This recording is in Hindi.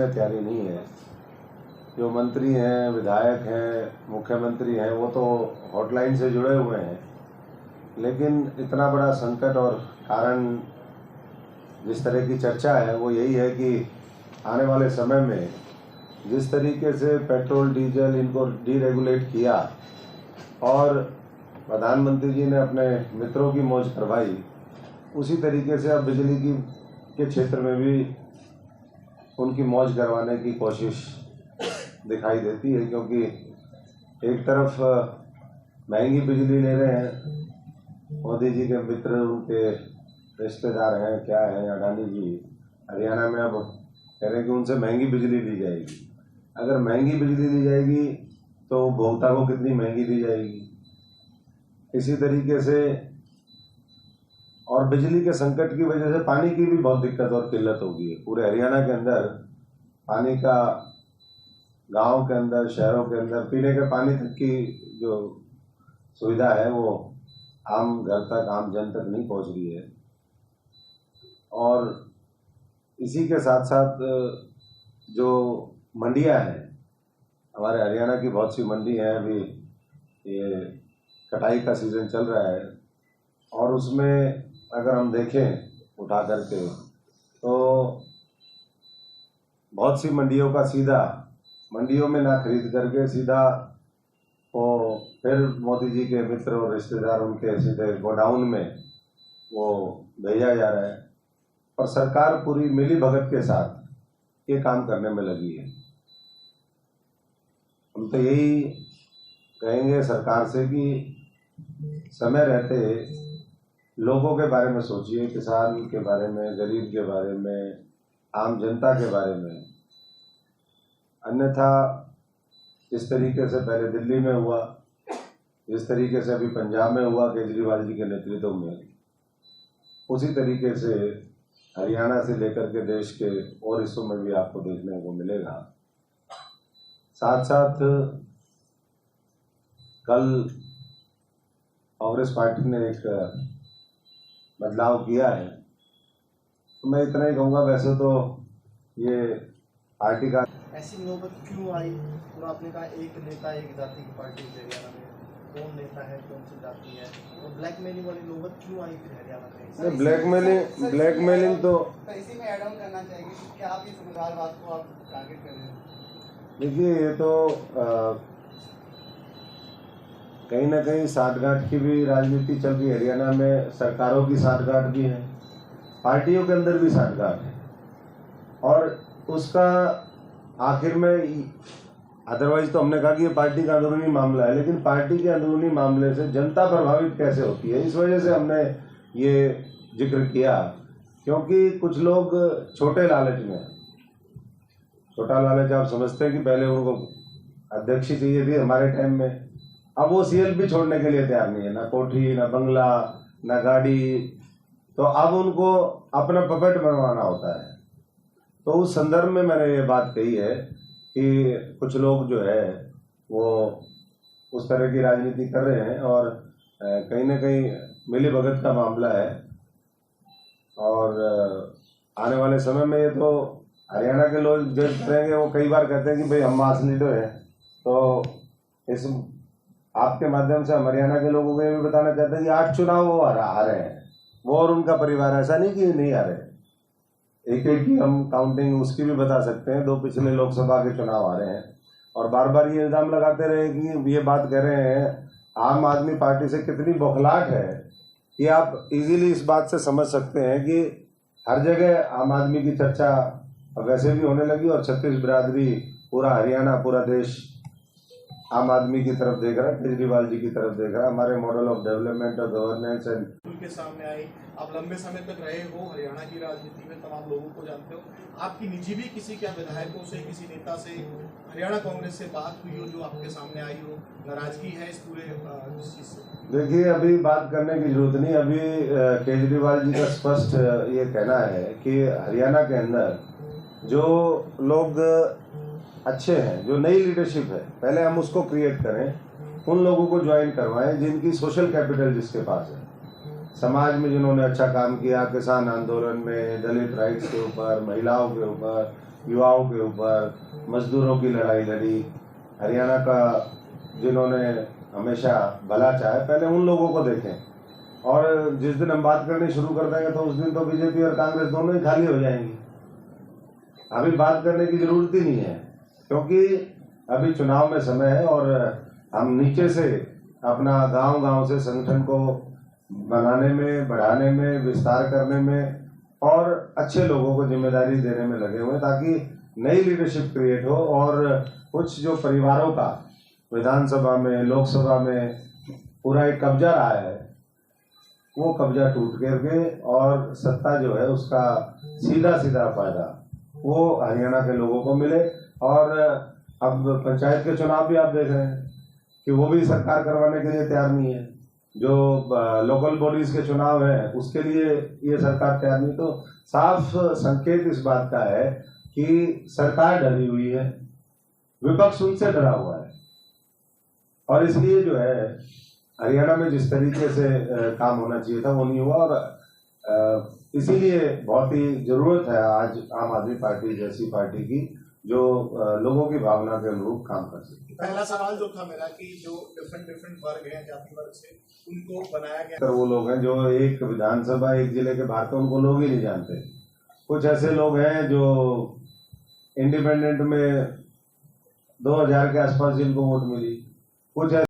में तैयारी नहीं है। जो मंत्री हैं, विधायक हैं, मुख्यमंत्री हैं, वो तो हॉटलाइन से जुड़े हुए हैं, लेकिन इतना बड़ा संकट और कारण जिस तरह की चर्चा है वो यही है कि आने वाले समय में जिस तरीके से पेट्रोल डीजल इनको डीरेगुलेट किया और प्रधानमंत्री जी ने अपने मित्रों की मौज करवाई, उसी तरीके से अब बिजली के क्षेत्र में भी उनकी मौज करवाने की कोशिश दिखाई देती है। क्योंकि एक तरफ महंगी बिजली ले रहे हैं, मोदी जी के मित्र उनके रिश्तेदार हैं, क्या हैं, अडानी जी हरियाणा में अब कह रहे हैं कि उनसे महंगी बिजली ली जाएगी। अगर महंगी बिजली दी जाएगी तो उपभोक्ता को कितनी महंगी दी जाएगी। इसी तरीके से और बिजली के संकट की वजह से पानी की भी बहुत दिक्कत और किल्लत होगी। पूरे हरियाणा के अंदर पानी का, गांव के अंदर, शहरों के अंदर पीने के पानी तक की जो सुविधा है वो आम घर तक, आम जन तक नहीं पहुंच रही है। और इसी के साथ साथ जो मंडियां हैं, हमारे हरियाणा की बहुत सी मंडी हैं, अभी ये कटाई का सीज़न चल रहा है और उसमें अगर हम देखें उठा करके तो बहुत सी मंडियों का सीधा मंडियों में ना खरीद करके सीधा वो फिर मोदी जी के मित्र और रिश्तेदार उनके सीधे गोडाउन में वो भेजा जा रहा है। और सरकार पूरी मिली भगत के साथ ये काम करने में लगी है। हम तो यही कहेंगे सरकार से कि समय रहते लोगों के बारे में सोचिए, किसान के बारे में, गरीब के बारे में, आम जनता के बारे में। अन्यथा जिस तरीके से पहले दिल्ली में हुआ, जिस तरीके से अभी पंजाब में हुआ केजरीवाल जी के नेतृत्व में, उसी तरीके से हरियाणा से लेकर के देश के और हिस्सों में भी आपको देखने को मिलेगा। साथ साथ कल कांग्रेस पार्टी ने एक बदलाव किया है, तो मैं इतना ही कहूँगा। वैसे तो ये पार्टी का ऐसी नौबत क्यों आई? और आपने कहा एक नेता एक जाति की पार्टी हरियाणा में, कौन नेता है, कौन सी जाति है, और ब्लैकमेलिंग वाली नौबत क्यों आई फिर हरियाणा में? ब्लैकमेलिंग तो इसी में ऐड ऑन करना चाहिए कि क्या आप इस मुरादाबाद को आप टारगेट कर रहे हैं? देखिए, ये तो कहीं ना कहीं साठगांठ की भी राजनीति चल रही है हरियाणा में। सरकारों की साठगांठ भी है, पार्टियों के अंदर भी साठगांठ है, और उसका आखिर में अदरवाइज तो हमने कहा कि ये पार्टी का अंदरूनी मामला है, लेकिन पार्टी के अंदरूनी मामले से जनता प्रभावित कैसे होती है, इस वजह से हमने ये जिक्र किया। क्योंकि कुछ लोग छोटे लालच में, छोटा लालच आप समझते हैं कि पहले उनको अध्यक्ष ही चाहिए थी हमारे टाइम में, अब वो सीएल भी छोड़ने के लिए तैयार नहीं है, ना कोठी, ना बंगला, ना गाड़ी, तो अब उनको अपना पपेट बनवाना होता है। तो उस संदर्भ में मैंने ये बात कही है कि कुछ लोग जो है वो उस तरह की राजनीति कर रहे हैं और कहीं ना कहीं मिली भगत का मामला है। और आने वाले समय में ये तो हरियाणा के लोग जज करेंगे। वो कई बार कहते हैं कि भाई हम मास लीडर हैं, तो इस आपके माध्यम से हम हरियाणा के लोगों को ये भी बताना चाहते हैं कि 8 चुनाव वो हारे हैं, वो और उनका परिवार, ऐसा नहीं कि नहीं हारे। एक एक की हम काउंटिंग उसकी भी बता सकते हैं। 2 पिछले लोकसभा के चुनाव आ रहे हैं और बार बार ये इल्ज़ाम लगाते रहे कि ये बात कह रहे हैं। आम आदमी पार्टी से कितनी बौखलाहट है कि आप इजीली इस बात से समझ सकते हैं कि हर जगह आम आदमी की चर्चा वैसे भी होने लगी और छत्तीस बिरादरी, पूरा हरियाणा, पूरा देश आम आदमी की तरफ देख रहा है, केजरीवाल जी की तरफ देख रहा है। हमारे मॉडल ऑफ डेवलपमेंट और गवर्नेंस एंड के सामने आई। आप लंबे समय तक रहे हो हरियाणा की राजनीति में, तमाम लोगों को जानते हो। आपकी निजी भी किसी क्या विधायकों से, किसी नेता से, हरियाणा कांग्रेस से बात हुई हो जो आपके सामने आई हो, नाराजगी है इस पूरे चीज से? देखिए, अभी बात करने की जरूरत नहीं। अभी केजरीवाल जी का स्पष्ट ये कहना है कि हरियाणा के अंदर जो लोग अच्छे हैं, जो नई लीडरशिप है, पहले हम उसको क्रिएट करें, उन लोगों को ज्वाइन करवाएं जिनकी सोशल कैपिटल जिसके पास है। समाज में जिन्होंने अच्छा काम किया, किसान आंदोलन में, दलित राइट्स के ऊपर, महिलाओं के ऊपर, युवाओं के ऊपर, मजदूरों की लड़ाई लड़ी, हरियाणा का जिन्होंने हमेशा भला चाहे, पहले उन लोगों को देखें। और जिस दिन हम बात करनी शुरू कर देंगे तो उस दिन तो बीजेपी और कांग्रेस दोनों ही खाली हो जाएंगी। अभी बात करने की जरूरत ही नहीं है, क्योंकि अभी चुनाव में समय है और हम नीचे से अपना गांव-गांव से संगठन को बनाने में, बढ़ाने में, विस्तार करने में और अच्छे लोगों को जिम्मेदारी देने में लगे हुए हैं, ताकि नई लीडरशिप क्रिएट हो और कुछ जो परिवारों का विधानसभा में, लोकसभा में पूरा एक कब्जा रहा है, वो कब्जा टूट करके और सत्ता जो है उसका सीधा सीधा फायदा वो हरियाणा के लोगों को मिले। और अब पंचायत के चुनाव भी आप देख रहे हैं कि वो भी सरकार करवाने के लिए तैयार नहीं है। जो लोकल बॉडीज के चुनाव है उसके लिए ये सरकार तैयार नहीं। तो साफ संकेत इस बात का है कि सरकार डरी हुई है, विपक्ष उनसे डरा हुआ है। और इसलिए जो है हरियाणा में जिस तरीके से काम होना चाहिए था वो नहीं हुआ। और इसीलिए बहुत ही जरूरत है आज आम आदमी पार्टी जैसी पार्टी की जो लोगों की भावना के अनुरूप काम कर सके। पहला सवाल जो था मेरा कि जो डिफरेंट वर्ग हैं, जाति वर्ग से, उनको बनाया गया। तो वो लोग हैं जो एक विधानसभा, एक जिले के बाहर तो उनको लोग ही नहीं जानते। कुछ ऐसे लोग हैं जो इंडिपेंडेंट में 2000 के आसपास जिनको वोट मिली, कुछ